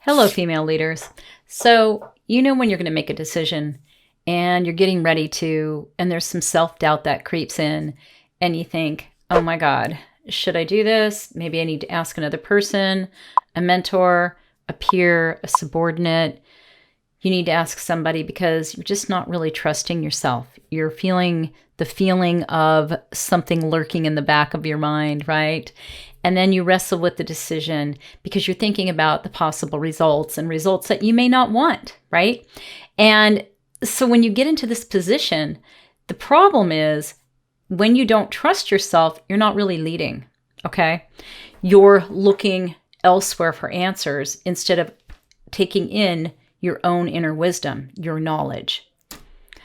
Hello, female leaders. So, you know when you're going to make a decision and you're getting ready to, and there's some self-doubt that creeps in, and you think, oh my God, should I do this? Maybe I need to ask another person, a mentor, a peer, a subordinate. You need to ask somebody because you're just not really trusting yourself. You're feeling the feeling of something lurking in the back of your mind, right? And then you wrestle with the decision because you're thinking about the possible results and results that you may not want, right? And so when you get into this position, the problem is when you don't trust yourself, you're not really leading, okay? You're looking elsewhere for answers instead of taking in your own inner wisdom, your knowledge.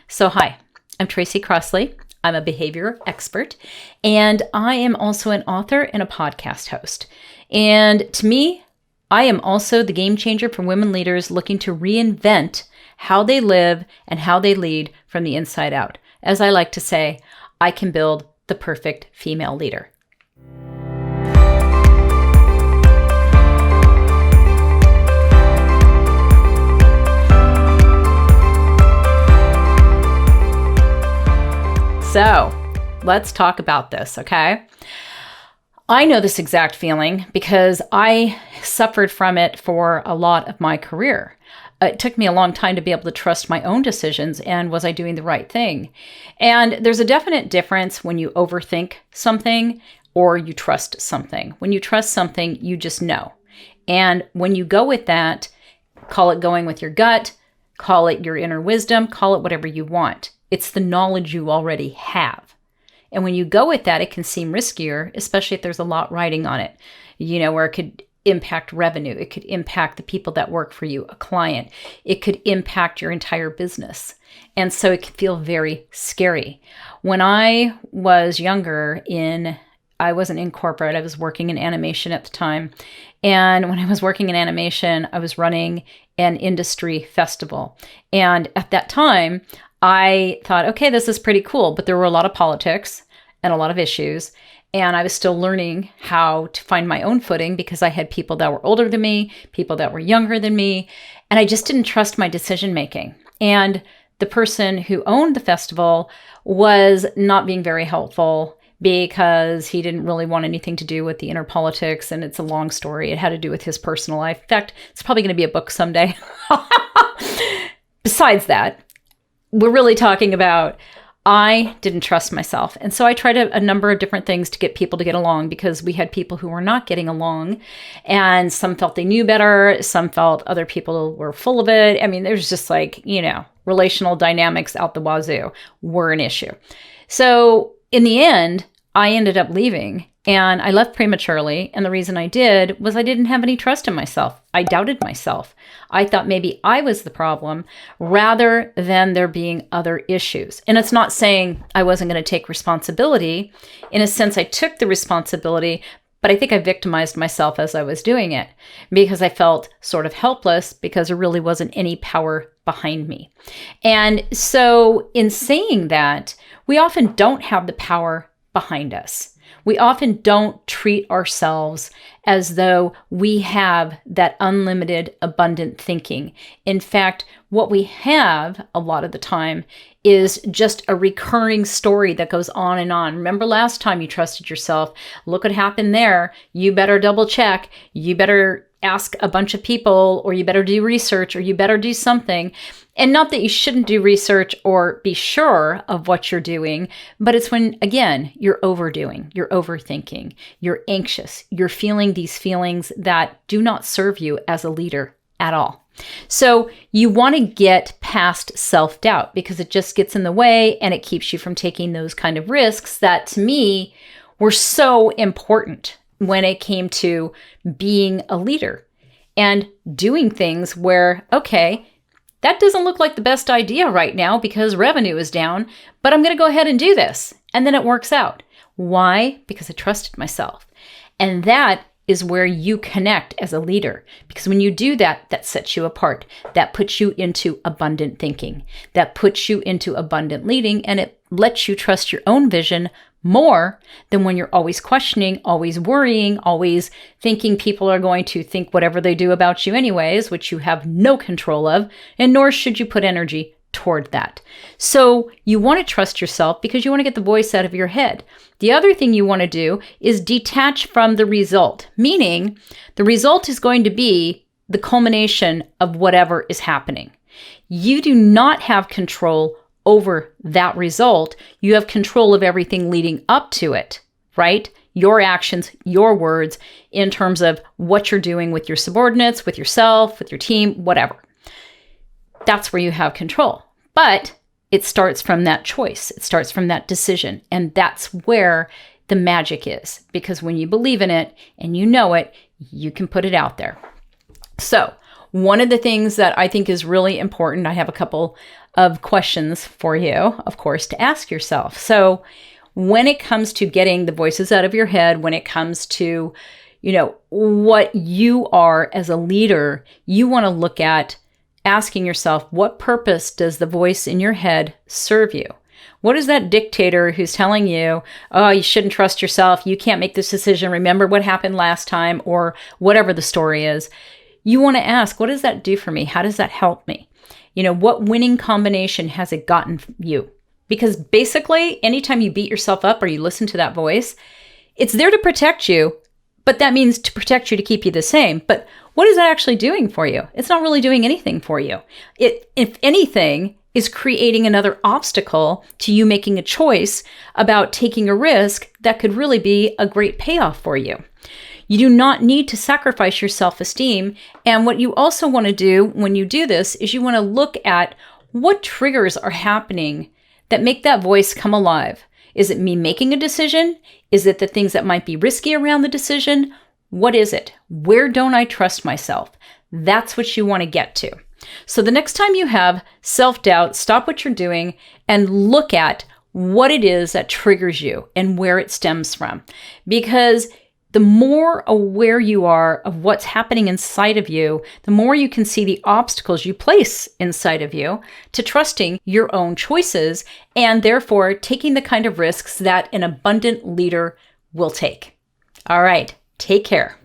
So hi, I'm TRACY Crossley. I'm a behavior expert, and I am also an author and a podcast host. And to me, I am also the game changer for women leaders looking to reinvent how they live and how they lead from the inside out. As I like to say, I can build the perfect female leader. So let's talk about this, okay? I know this exact feeling because I suffered from it for a lot of my career. It took me a long time to be able to trust my own decisions and was I doing the right thing? And there's a definite difference when you overthink something or you trust something. When you trust something, you just know. And when you go with that, call it going with your gut, call it your inner wisdom, call it whatever you want. It's the knowledge you already have. And when you go with that, it can seem riskier, especially if there's a lot riding on it, where it could impact revenue. It could impact the people that work for you, a client. It could impact your entire business. And so it can feel very scary. When I was younger I wasn't in corporate. I was working in animation at the time. And when I was working in animation, I was running an industry festival. And at that time, I thought, okay, this is pretty cool, but there were a lot of politics and a lot of issues. And I was still learning how to find my own footing because I had people that were older than me, people that were younger than me, and I just didn't trust my decision making. And the person who owned the festival was not being very helpful because he didn't really want anything to do with the inner politics. And it's a long story. It had to do with his personal life. In fact, it's probably going to be a book someday. Besides that, we're really talking about I didn't trust myself. And so I tried a number of different things to get people to get along because we had people who were not getting along and some felt they knew better. Some felt other people were full of it. I mean, there's just relational dynamics out the wazoo were an issue. So in the end, I ended up leaving and I left prematurely. And the reason I did was I didn't have any trust in myself. I doubted myself. I thought maybe I was the problem rather than there being other issues. And it's not saying I wasn't going to take responsibility. In a sense, I took the responsibility, but I think I victimized myself as I was doing it because I felt sort of helpless because there really wasn't any power behind me. And so in saying that, we often don't have the power behind us. We often don't treat ourselves as though we have that unlimited, abundant thinking. In fact, what we have a lot of the time is just a recurring story that goes on and on. Remember last time you trusted yourself? Look what happened there. You better double check. You better ask a bunch of people, or you better do research, or you better do something. And not that you shouldn't do research or be sure of what you're doing, but it's when, again, you're overdoing, you're overthinking, you're anxious, you're feeling these feelings that do not serve you as a leader at all. So you want to get past self-doubt because it just gets in the way and it keeps you from taking those kind of risks that, to me, were so important when it came to being a leader and doing things where, okay, that doesn't look like the best idea right now because revenue is down, but I'm going to go ahead and do this. And then it works out. Why? Because I trusted myself. And that is where you connect as a leader. Because when you do that, that sets you apart. That puts you into abundant thinking. That puts you into abundant leading, and it lets you trust your own vision more than when you're always questioning, always worrying, always thinking people are going to think whatever they do about you anyways, which you have no control of, and nor should you put energy toward that. So you want to trust yourself because you want to get the voice out of your head. The other thing you want to do is detach from the result, meaning the result is going to be the culmination of whatever is happening. You do not have control over that result. You have control of everything leading up to it, right? Your actions, your words, in terms of what you're doing with your subordinates, with yourself, with your team, whatever. That's where you have control. But it starts from that choice. It starts from that decision. And that's where the magic is. Because when you believe in it and you know it, you can put it out there. So one of the things that I think is really important, I have a couple of questions for you, of course, to ask yourself. So when it comes to getting the voices out of your head, when it comes to, what you are as a leader, you want to look at asking yourself, what purpose does the voice in your head serve you? What is that dictator who's telling you, oh, you shouldn't trust yourself, you can't make this decision, remember what happened last time, or whatever the story is? You want to ask, what does that do for me? How does that help me? What winning combination has it gotten you? Because basically, anytime you beat yourself up or you listen to that voice, it's there to protect you, but that means to protect you to keep you the same. But what is that actually doing for you? It's not really doing anything for you. It, if anything, is creating another obstacle to you making a choice about taking a risk that could really be a great payoff for you. You do not need to sacrifice your self-esteem. And what you also want to do when you do this is you want to look at what triggers are happening that make that voice come alive. Is it me making a decision? Is it the things that might be risky around the decision? What is it? Where don't I trust myself? That's what you want to get to. So the next time you have self-doubt, stop what you're doing and look at what it is that triggers you and where it stems from. Because the more aware you are of what's happening inside of you, the more you can see the obstacles you place inside of you to trusting your own choices and therefore taking the kind of risks that an abundant leader will take. All right, take care.